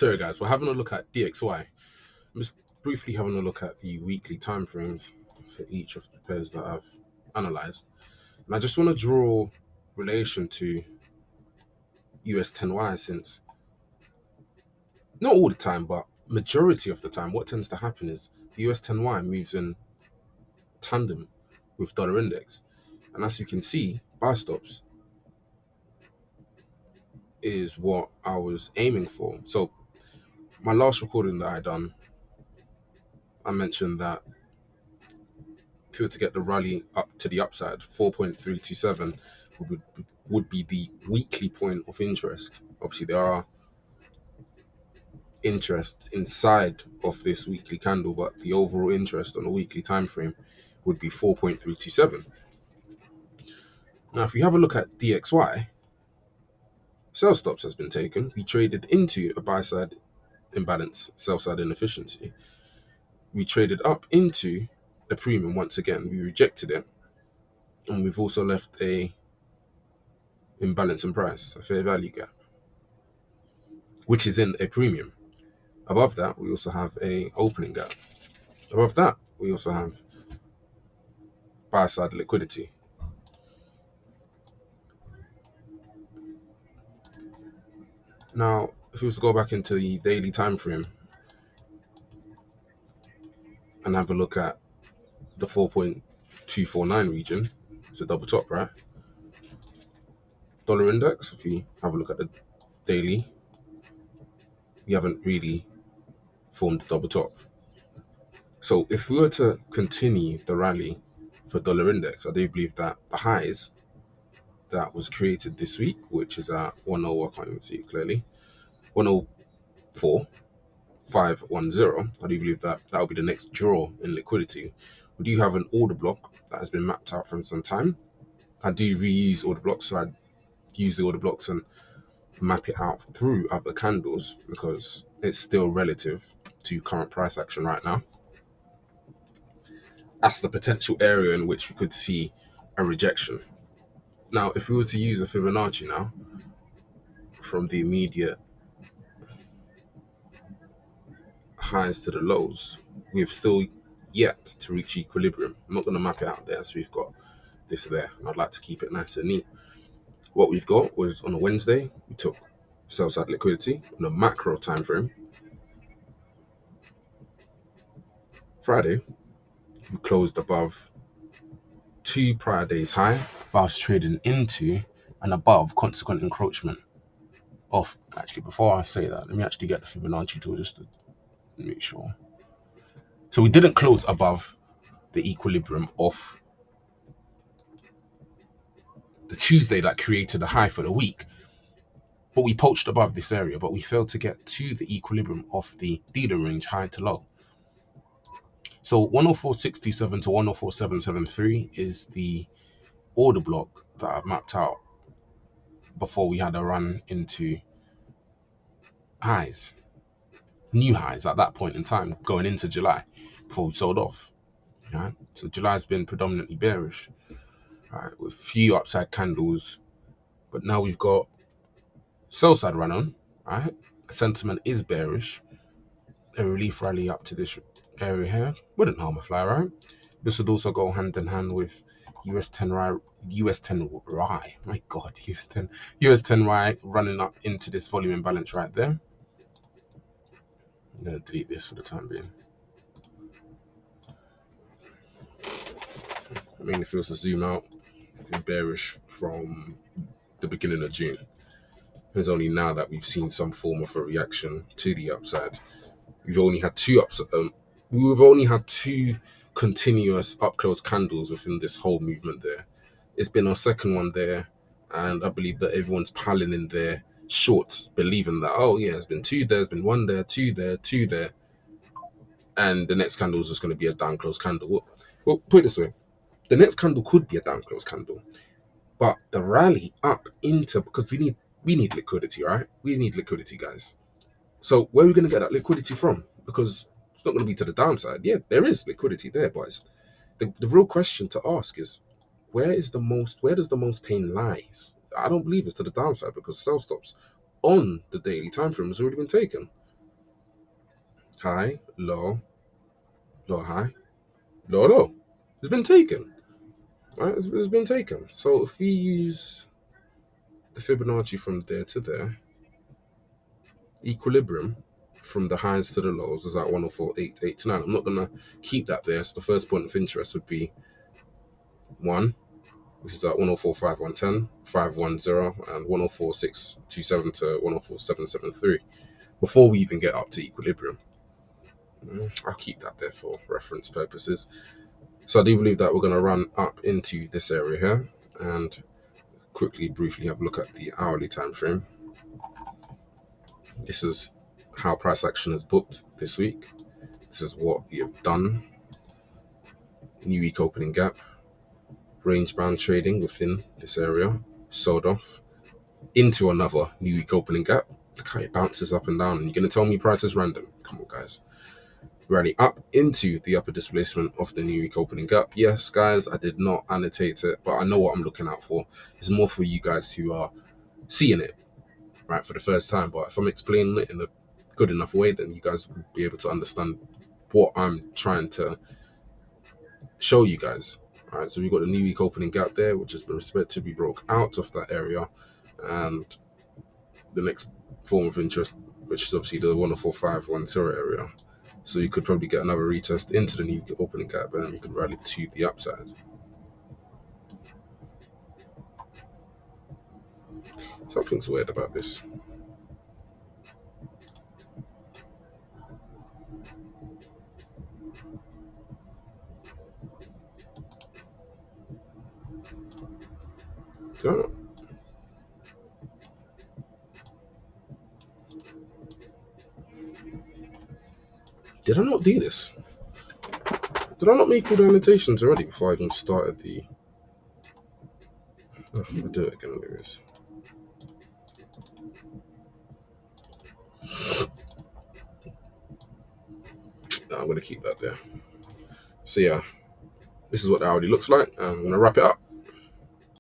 So guys, we're having a look at DXY. I'm just briefly having a look at the weekly time frames for each of the pairs that I've analyzed. And I just want to draw relation to US10Y, since not all the time, but majority of the time, what tends to happen is the US10Y moves in tandem with dollar index. And as you can see, buy stops is what I was aiming for. So my last recording that I done, I mentioned that if you were to get the rally up to the upside, 4.327 would be the weekly point of interest. Obviously, there are interests inside of this weekly candle, but the overall interest on a weekly time frame would be 4.327. Now, if we have a look at DXY, sell stops has been taken. We traded into a buy side imbalance, sell side inefficiency. We traded up into a premium once again. We rejected it, and we've also left a imbalance in price, a fair value gap, which is in a premium. Above that, we also have a opening gap. Above that, we also have buy side liquidity. Now, if we was to go back into the daily time frame and have a look at the 4.249 region, it's a double top, right? Dollar index, if we have a look at the daily, we haven't really formed a double top. So if we were to continue the rally for dollar index, I do believe that the highs that was created this week, which is at 10, I can't even see it clearly, 104.510, I do believe that that will be the next draw in liquidity. We do have an order block that has been mapped out from some time. I do reuse order blocks, so I use the order blocks and map it out through other candles because it's still relative to current price action right now. That's the potential area in which we could see a rejection. Now, if we were to use a Fibonacci now from the immediate highs to the lows, we've still yet to reach equilibrium. I'm not going to map it out there, so we've got this there, and I'd like to keep it nice and neat. What we've got was on a Wednesday, we took sell side liquidity on a macro time frame. Friday, we closed above 2 prior days high, whilst trading into and above consequent encroachment of, actually before I say that, let me actually get the Fibonacci tool just to make sure. So we didn't close above the equilibrium of the Tuesday that created the high for the week, but we poached above this area, but we failed to get to the equilibrium of the dealer range high to low. So 104.627 to 104.773 is the order block that I've mapped out before we had a run into highs, new highs at that point in time, going into July before we sold off. Right? So July's been predominantly bearish, right, with few upside candles, but now we've got sell side run on, right? Sentiment is bearish. A relief rally up to this area here wouldn't harm a fly, right? This would also go hand in hand with US10Y, my god, US10Y running up into this volume imbalance right there. I'm gonna delete this for the time being. I mean, if it was to zoom out, it's been bearish from the beginning of June. It's only now that we've seen some form of a reaction to the upside. We've only had two continuous up close candles within this whole movement there. It's been our second one there, and I believe that everyone's piling in their shorts, believing that, oh yeah, there's been two there, there's been one there, two there, two there, and the next candle is just going to be a down close candle. Well, put it this way, the next candle could be a down close candle, but the rally up into, because we need liquidity, right? We need liquidity, guys. So where are we going to get that liquidity from? Because it's not going to be to the downside. Yeah, there is liquidity there, but it's, the real question to ask is, where does the most pain lies? I don't believe it's to the downside, because sell stops on the daily time frame has already been taken. high, low, low, high, low, low. It's been taken. Right? It's been taken. So if we use the Fibonacci from there to there, equilibrium from the highs to the lows is at 104.889. I'm not gonna keep that there. So the first point of interest would be 1, which is at 104.5110, 510, and 104.627 to 104.773 before we even get up to equilibrium. I'll keep that there for reference purposes. So I do believe that we're going to run up into this area here and quickly, briefly have a look at the hourly time frame. This is how price action is booked this week. This is what we have done. New week opening gap, range bound trading within this area, sold off into another new week opening gap. Look how it bounces up and down, and you're going to tell me price is random? Come on, guys. Rally up into the upper displacement of the new week opening gap. Yes, guys, I did not annotate it, but I know what I'm looking out for. It's more for you guys who are seeing it right for the first time. But if I'm explaining it in a good enough way, then you guys will be able to understand what I'm trying to show you guys. All right, so we've got the new week opening gap there, which has been respectively broke out of that area, and the next form of interest, which is obviously the 104.510 area. So you could probably get another retest into the new opening gap, and then you could rally to the upside. Something's weird about this. Don't know. Did I not do this? Did I not make all the annotations already before I even started the... Oh, I'll do it again anyways. No, I'm going to keep that there. So yeah, this is what the hourly looks like. I'm going to wrap it up.